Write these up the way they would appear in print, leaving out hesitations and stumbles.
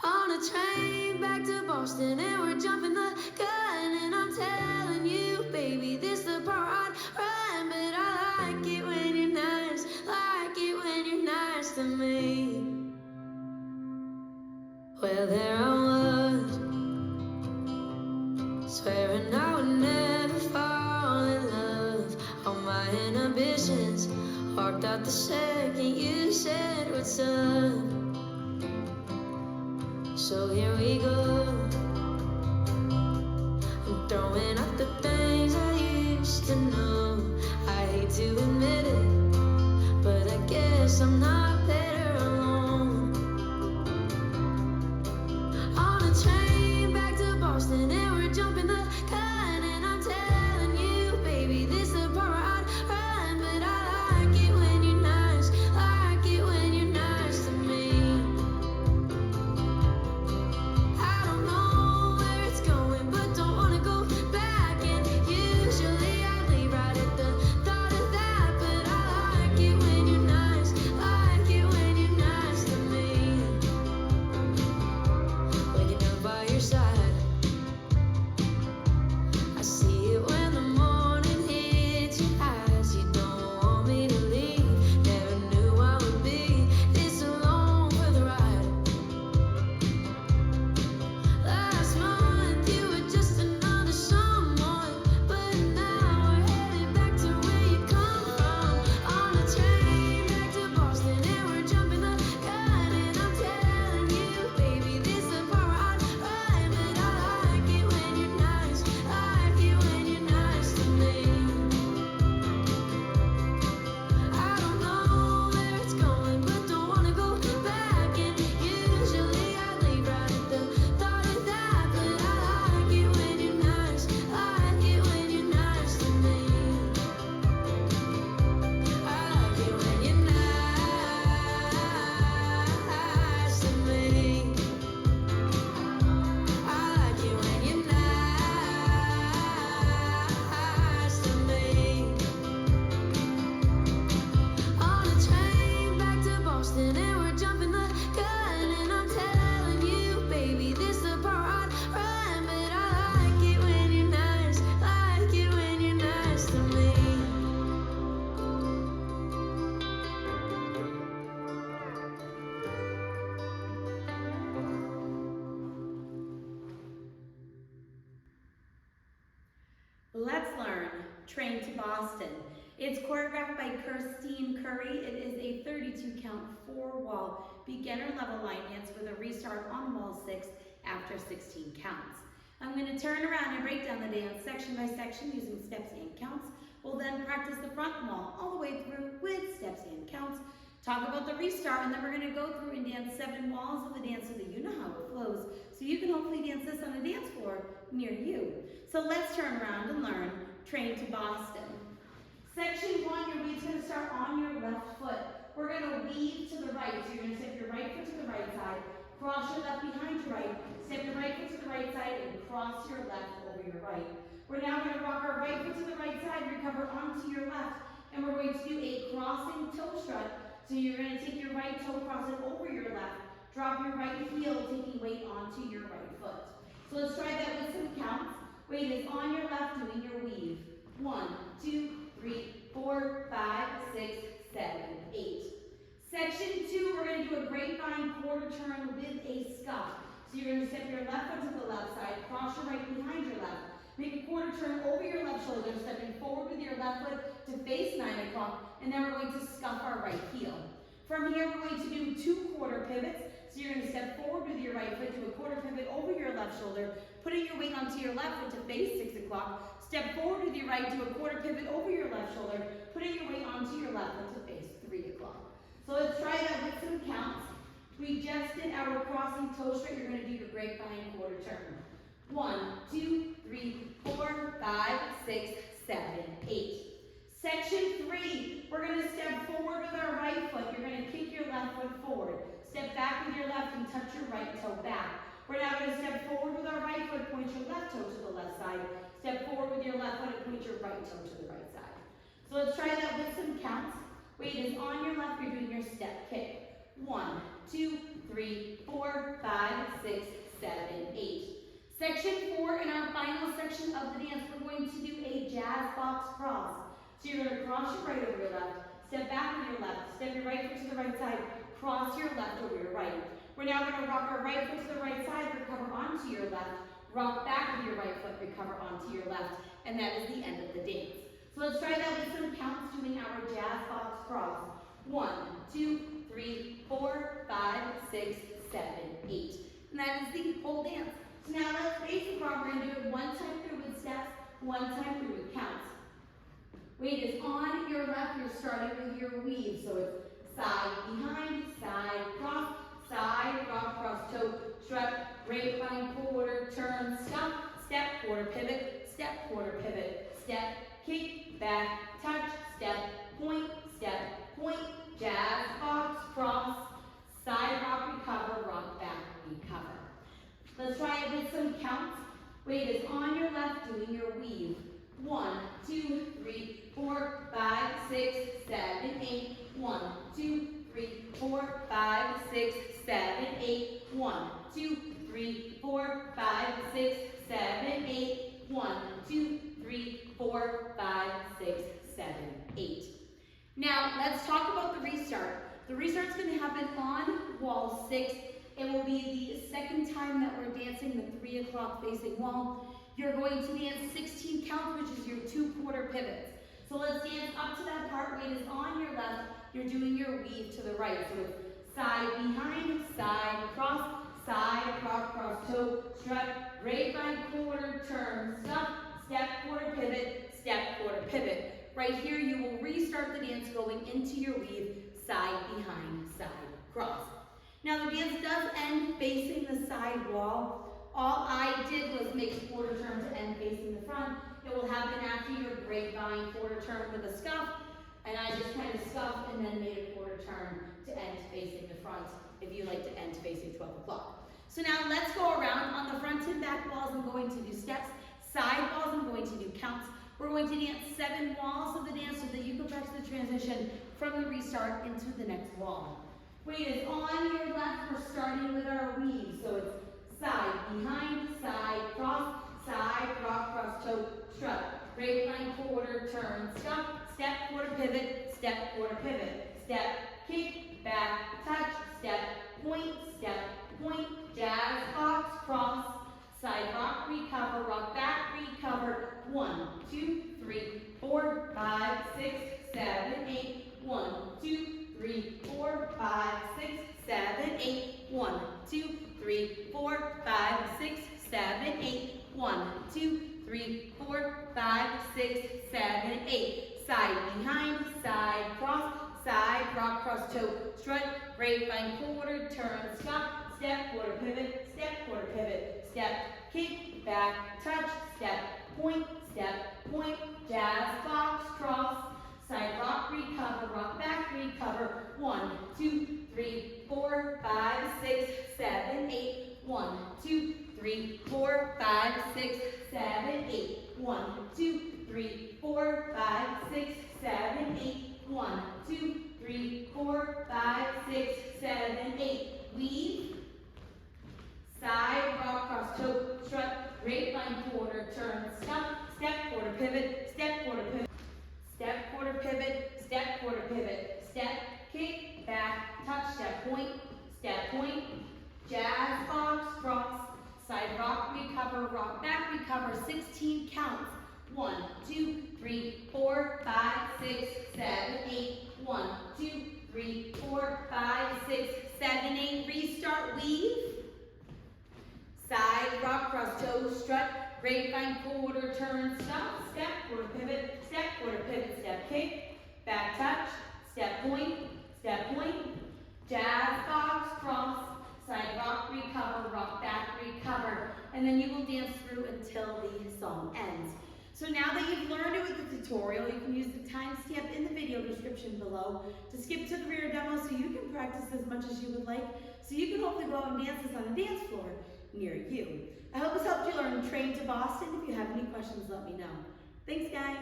On a train back to Boston, and we're jumping the gun. And I'm telling you, baby, this the part I'd run. But I like it when you're nice, like it when you're nice to me. Well, there I was, swearing I would never fall in love. All my inhibitions walked out the second you said what's up. So here we go. I'm throwing out the things I used to know. I hate to admit it, but I guess I'm not better alone. On a train back to Boston, and we're jumping the gun. And I'm telling you, baby, this the part where I'd run. But I like it when you're nice, like it when you're nice to me. I don't know where it's going, but don't wanna go back. And usually I'd leave right at the thought of that. But I like it when you're nice, like it when you're nice to me. Waking up by your side, I see it when the morning hits your eyes. You don't want me to leave, never knew I would be this alone for the ride. Last month you were just another someone, but now we're headed back to where you come from. On a train back to Boston, and we're jumping the gun. And I'm telling you, baby, this the part where I'd run. But I like it when you're nice, like it when you're nice to me. I don't know where it's going, but don't wanna go back. And usually I'd leave right at the thought of that. But I like it when you're nice, like it when you're nice to me. I like it when you're nice to me. I like it when you're nice to me. On a train back to Boston, and we're jumping the gun. And I'm telling you, baby, this the part I'd run. But I like it when you're nice, like it when you're nice to me. Let's learn Train to Boston. It's choreographed by Kirsteen Currie. It is a 32 count 4-wall beginner level line dance with a restart on wall 6 after 16 counts. I'm going to turn around and break down the dance section by section using steps and counts. We'll then practice the front wall all the way through with steps and counts. Talk about the restart, and then we're going to go through and dance 7 walls of the dance so that you know how it flows, so you can hopefully dance this on a dance floor near you. So let's turn around and learn Train to Boston. Section 1, your weave's going to start on your left foot. We're going to weave to the right, so you're going to step your right foot to the right side, cross your left behind your right, step your right foot to the right side, and cross your left over your right. We're now going to rock our right foot to the right side, recover onto your left, and we're going to do a crossing toe strut. So you're going to take your right toe, cross it over your left, drop your right heel, taking weight onto your right foot. So let's try that with some counts. Weight is on your left, doing your weave. 1, 2, 3, 4, 5, 6, 7, 8. Section 2, we're going to do a grapevine quarter turn with a scuff. So you're going to step your left foot to the left side, cross your right behind your left. Make a quarter turn over your left shoulder, stepping forward with your left foot to face 9 o'clock, and then we're going to scuff our right heel. From here, we're going to do 2 quarter pivots. So you're going to step forward with your right foot to a quarter pivot over your left shoulder, putting your weight onto your left foot to face 6 o'clock. Step forward with your right to a quarter pivot over your left shoulder, putting your weight onto your left foot to face 3 o'clock. So let's try that with some counts. We just did our crossing toe straight. You're going to do your grapevine quarter turn. 1, 2, 3, 4, 5, 6, 7, 8. Section 3, we're going to step forward with our right foot. You're going to kick your left foot forward. Step back with your left and touch your right toe back. We're now going to step forward with our right foot, point your left toe to the left side. Step forward with your left foot and point your right toe to the right side. So let's try that with some counts. Weight is on your left, you're doing your step kick. 1, 2, 3, 4, 5, 6, 7, 8. Section 4, in our final section of the dance, we're going to do a jazz box cross. So you're going to cross your right over your left, step back with your left, step your right foot to the right side, cross your left over your right. We're now going to rock our right foot to the right side, recover onto your left, rock back with your right foot, recover onto your left, and that is the end of the dance. So let's try that with some counts doing our jazz box cross. 1, 2, 3, 4, 5, 6, 7, 8. And that is the whole dance. So now let's face the front. We're going to do it one time through with steps, one time through with counts. Weight is on your left. You're starting with your weave. So it's side, behind, side, cross, side, rock, cross, toe, strut, grapevine, quarter, turn, stop, step, quarter, pivot, step, quarter, pivot, step, kick, back, touch, step, point, jazz, box, cross, side, rock, recover, rock, back, recover. Let's try it with some counts. Weight is on your left, doing your weave. 1, 2, 3, 4, 5, 6, 7, 8. 1, 2, 3, 4, 5, 6, 7, 8. 1, 2, 3, 4, 5, 6, 7, 8. 1, 2, 3, 4, 5, 6, 7, 8. Now, let's talk about the restart. The restart is going to happen on wall 6. It will be the second time that we're dancing the 3 o'clock facing wall. You're going to dance 16 counts, which is your 2 quarter pivots. So let's dance up to that part. Weight is on your left. You're doing your weave to the right. So it's side, behind, side, cross, cross, toe, strut, grapevine, quarter, turn, stop, step, quarter, pivot, step, quarter, pivot. Right here, you will restart the dance going into your weave, side, behind, side, cross. Now the dance does end facing the side wall. All I did was make a quarter turn to end facing the front. It will happen after your grapevine quarter turn with a scuff, and I just kind of scuffed and then made a quarter turn to end facing the front if you like to end facing 12 o'clock. So now let's go around. On the front and back walls, I'm going to do steps. Side walls, I'm going to do counts. We're going to dance 7 walls of the dance so that you can practice the transition from the restart into the next wall. Weight is on your left. We're starting with our weave. So it's side, behind, side, cross, rock, cross, toe, strut, grapevine, quarter, turn, stop, step, quarter, pivot, step, kick, back, touch, step, point, jazz, box, cross, side, rock, back, recover. 1, 2, 3, 4, 5, 6, 7, 8. 1, 2, 3, 4, 5, 6, 7, 8. 1, 2, 3, 4, 5, 6, 7, 8. 1, 2, 3, 4, 5, 6, 7, 8. Side, behind, side, cross, side, rock, cross, toe, strut, grapevine, quarter, turn, stop, step, quarter, pivot, step, kick, back, touch, step, point, jazz, box, cross, side, rock, back, recover. 1, 2, 3, 4, 5, 6, 7, 8. 1, 2, 3, 4, 5, 6, 7, 8. 1, 2, 3, 4, 5, 6, 7, 8. 1, 2, 3, 4, 5, 6, 7, 8. Weave, side, rock, cross, toe, strut, grapevine, quarter, turn, stop, step, quarter, pivot, step, quarter, pivot, step, quarter, pivot, step, quarter, pivot, step, kick, back, touch, step, point, jazz, box, cross, side, rock, back, recover, 16 counts. 1, 2, 3, 4, 5, 6, 7, 8. 1, 2, 3, 4, 5, 6, 7, 8. Restart, weave. Side, rock, cross, toe, strut, grapevine, quarter, turn, stop, step, quarter, pivot, step, kick, back, touch, step, point, jazz, box, cross, side, rock, back, recover. And then you will dance through until the song ends. So now that you've learned it with the tutorial, you can use the timestamp in the video description below to skip to the rear demo so you can practice as much as you would like, so you can hopefully go out and dance this on a dance floor near you. I hope this helped you learn Train to Boston. If you have any questions, let me know. Thanks, guys.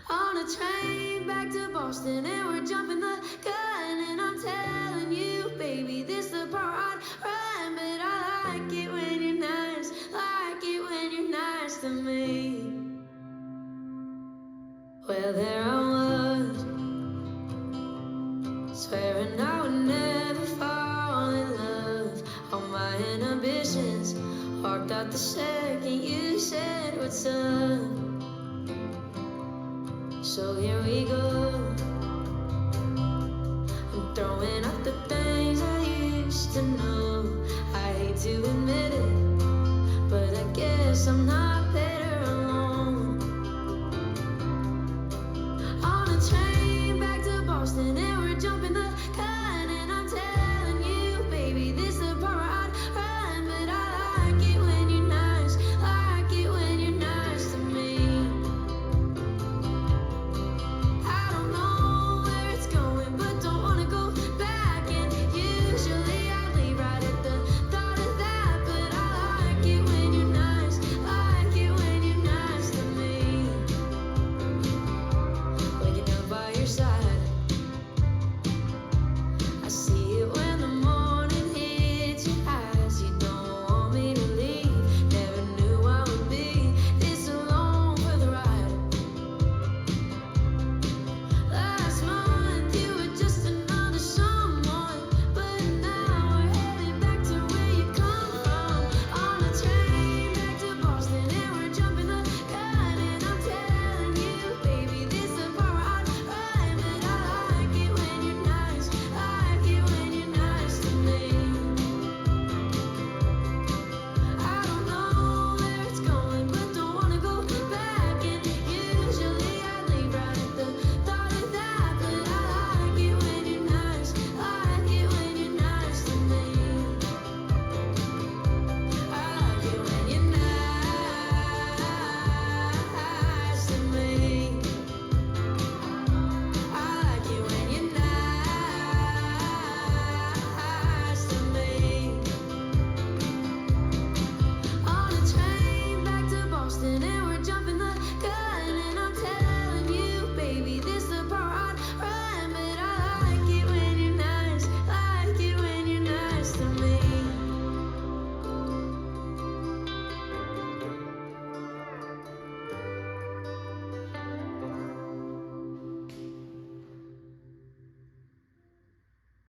On a train back to Boston, and we're jumping the gun, and I'm telling you, baby, this the part I'd run, but I like it. inhibitions walked out the second you said what's up. So here we go. I'm throwing out the things I used to know. I hate to admit it, but I guess I'm not